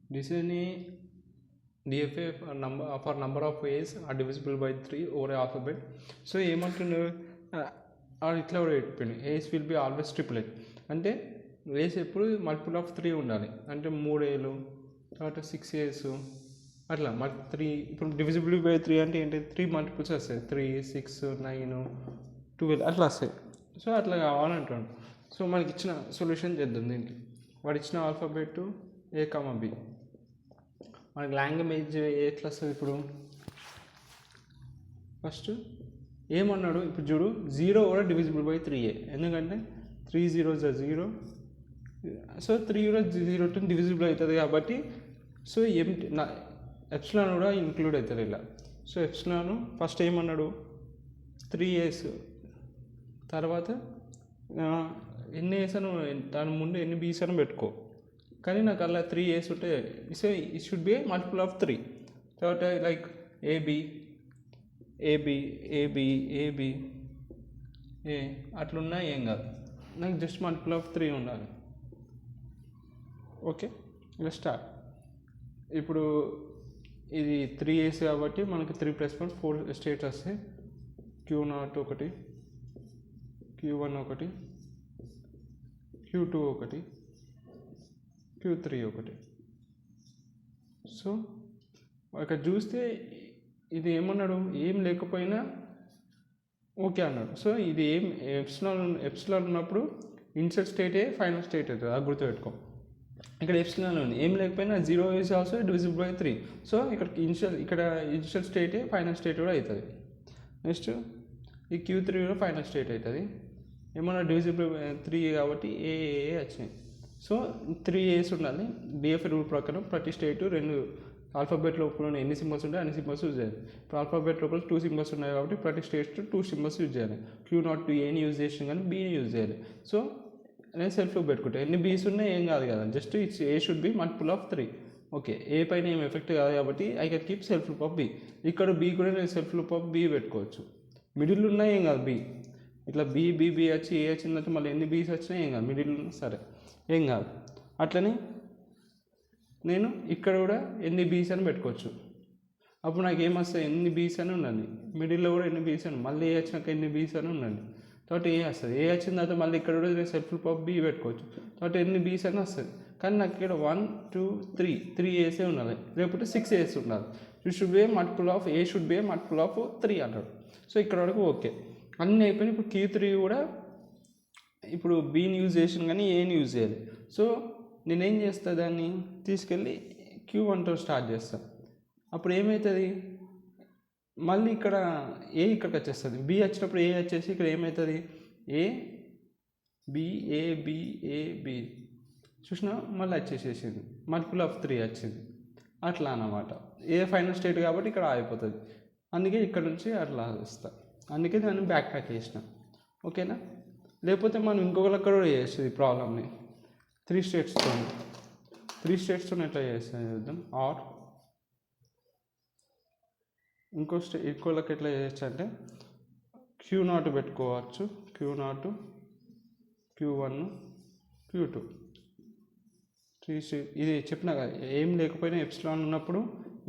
This is any DFA for number of ways are divisible by 3 over an alphabet. So ఏమంటుండే ఇట్లా కూడా చెప్పింది ఏస్ will be always ట్రిపులెట్ అంటే ఏస్ ఎప్పుడు multiple of 3 ఉండాలి అంటే 3 ఏలు తర్వాత 6 ఏస్ అట్లా మరి 3 ఇప్పుడు డివిజిబుల్ బై 3 అంటే ఏంటి 3 మల్టిపుల్స్ వస్తాయి 3 6 9 12 అట్లా వస్తాయి. సో అట్లా కావాలంటాడు. సో మనకి ఇచ్చిన సొల్యూషన్ చేద్దాం దీనికి. వాడు ఇచ్చిన ఆల్ఫాబెట్ ఏ కామా బి. మనకి లాంగ్వేజ్ ఎట్లా వస్తుంది ఇప్పుడు ఫస్ట్ ఏమన్నాడు ఇప్పుడు చూడు 0 కూడా డివిజిబుల్ బై 3a ఎందుకంటే 3 0s 0 సో 3 కూడా 0 డివిజిబుల్ అవుతుంది కాబట్టి సో ఎప్సిలాన్ కూడా ఇంక్లూడ్ అవుతుంది ఇలా. సో ఎప్సిలాన్ ఫస్ట్ ఏమన్నాడు 3as తర్వాత ఎన్ని ఏస్ అని దాని ముందు ఎన్ని బీస్ అని పెట్టుకో కానీ నాకు అలా 3as ఉంటే so it should be multiple of 3 తర్వాత like A B A B A B A B A అట్లున్నా ఏం కాదు నాకు జస్ట్ మల్టిపుల్ ఆఫ్ 3 ఉండాలి. ఓకే ఇలా స్టార్ట్. ఇప్పుడు ఇది 3as కాబట్టి మనకి 3 + 1 4 స్టేట్స్ వస్తాయి. Q0 ఒకటి Q1 ఒకటి Q2 ఒకటి Q3 ఒకటి. సో ఇక్కడ చూస్తే ఇది ఏమన్నాడు ఏం లేకపోయినా ఓకే అన్నాడు. సో ఇది ఏం ఎప్సిలాన్ ఉన్నప్పుడు ఇన్సర్ట్ స్టేటే ఫైనల్ స్టేట్ అవుతుంది అది గుర్తుపెట్టుకో. ఇక్కడ ఎప్సిలాన్ ఉంది ఏం లేకపోయినా 0 is also divisible by 3. So ఇక్కడ ఇనిషియల్ స్టేటే ఫైనల్ స్టేట్ కూడా అవుతుంది. నెక్స్ట్ ఈ Q3 కూడా ఫైనల్ స్టేట్ అవుతుంది. ఏమన్నా డివిజిబుల్ 3 కాబట్టి ఏ వచ్చినాయి. సో 3as ఉండాలి. డిఎఫ్ఏ రూల్ ప్రకారం ప్రతి స్టేట్ 2 ఆల్ఫాబెట్ లోపల ఎన్ని సింబల్స్ ఉంటాయి అన్ని సింబల్స్ యూజ్ చేయాలి. ఇప్పుడు ఆల్ఫాబెట్ లోపల 2 సింబల్స్ ఉన్నాయి కాబట్టి ప్రతి స్టేట్ 2 సింబల్స్ యూజ్ చేయాలి. Q0 ఏని యూజ్ చేసిన కానీ బీని యూజ్ చేయాలి. సో నేను సెల్ఫ్లో పెట్టుకుంటాను ఎన్ని బీస్ ఉన్నాయి ఏం కాదు కదా just it's A should be multiple of 3. Okay A పైన ఏం ఎఫెక్ట్ కాదు కాబట్టి I can keep self loop of B. ఇక్కడ బి కూడా నేను సెల్ఫ్ లూప్ ఆఫ్ బి పెట్టుకోవచ్చు. మిడిల్ ఉన్నా ఏం కాదు బి ఇట్లా బి బి బి వచ్చి ఏ వచ్చిందంటే మళ్ళీ ఎన్ని బీస్ వచ్చినా ఏం కాదు మిడిల్ ఉన్నా సరే ఏం కాదు. అట్లనే నేను ఇక్కడ కూడా ఎన్ని బీస్ అని పెట్టుకోవచ్చు. అప్పుడు నాకు ఏమొస్తాయి ఎన్ని బీస్ అని ఉండండి మిడిల్లో కూడా ఎన్ని బీస్ అని మళ్ళీ ఏ వచ్చినాక ఎన్ని బీస్ అని ఉండండి తర్వాత ఏ వస్తుంది ఏ వచ్చిన తర్వాత మళ్ళీ ఇక్కడ కూడా నేను సెల్ఫ్ లూప్ ఆఫ్ బి పెట్టుకోవచ్చు తర్వాత ఎన్ని బీస్ అని వస్తుంది. కానీ నాకు ఇక్కడ 1 2 3 ఏసే ఉండాలి లేకపోతే 6as ఉండాలి. You should be multiple of A should be multiple of 3 అంటాడు. సో ఇక్కడ వరకు ఓకే అన్నీ అయిపోయినాయి. ఇప్పుడు Q3 కూడా ఇప్పుడు బీని యూజ్ చేసిన కానీ ఏని యూజ్ చేయాలి. సో నేనేం చేస్తా దాన్ని తీసుకెళ్ళి Q1తో స్టార్ట్ చేస్తాను. అప్పుడు ఏమవుతుంది మళ్ళీ ఇక్కడ ఏ ఇక్కడికి వచ్చేస్తుంది బి వచ్చినప్పుడు ఏ వచ్చేసి ఇక్కడ ఏమవుతుంది A B A B A B చూసినా మళ్ళీ వచ్చేసేసింది మల్టిపుల్ ఆఫ్ 3 వచ్చింది అట్లా అన్నమాట. ఏ ఫైనల్ స్టేట్ కాబట్టి ఇక్కడ ఆగిపోతుంది అందుకే ఇక్కడ నుంచి అట్లా ఇస్తా అందుకే నేను బ్యాక్ ట్రాక్ చేసిన. ఓకేనా లేకపోతే మనం ఇంకొకరికి కూడా చేస్తుంది ప్రాబ్లమ్ని 3 స్టేట్స్తో ఎట్లా చేస్తాను చూద్దాం. ఆర్ ఇంకోళ్ళకి ఎట్లా చేయొచ్చు అంటే Q0 పెట్టుకోవచ్చు Q0 Q1 Q2 3 స్టేట్. ఇది చెప్పినా కదా ఏం లేకపోయినా ఎప్సిలాన్ ఉన్నప్పుడు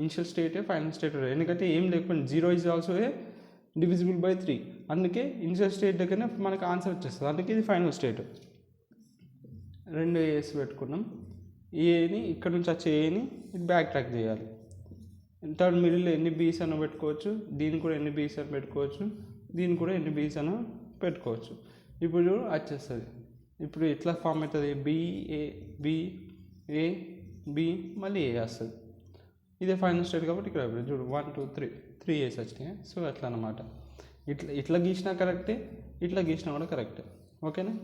ఇనిషియల్ స్టేటే ఫైనల్ స్టేట్ ఎందుకంటే ఏం లేకపోయినా 0 is also a divisible by 3 అందుకే ఇనిషియల్ స్టేట్ దగ్గరనే మనకు ఆన్సర్ వచ్చేస్తుంది. అందుకే ఇది ఫైనల్ స్టేట్. 2 ఏస్ పెట్టుకున్నాం. ఏని ఇక్కడ నుంచి వచ్చే ఏని బ్యాక్ ట్రాక్ చేయాలి. థర్డ్ మిడిల్లో ఎన్ని బీస్ అని పెట్టుకోవచ్చు దీన్ని కూడా ఎన్ని బీస్ అని పెట్టుకోవచ్చు దీన్ని కూడా ఎన్ని బీస్ అని పెట్టుకోవచ్చు. ఇప్పుడు వచ్చేస్తుంది. ఇప్పుడు ఎట్లా ఫామ్ అవుతుంది బి ఏ మళ్ళీ ఏ వస్తుంది. ఇదే ఫైనల్ స్టేట్ కాబట్టి ఇక్కడ చూడు 1 2 3 ఏస్ వచ్చినాయి. సో అట్లా అన్నమాట. ఇట్లా గీసినా కరెక్టే ఇట్లా గీసినా కూడా కరెక్టే. ఓకేనా.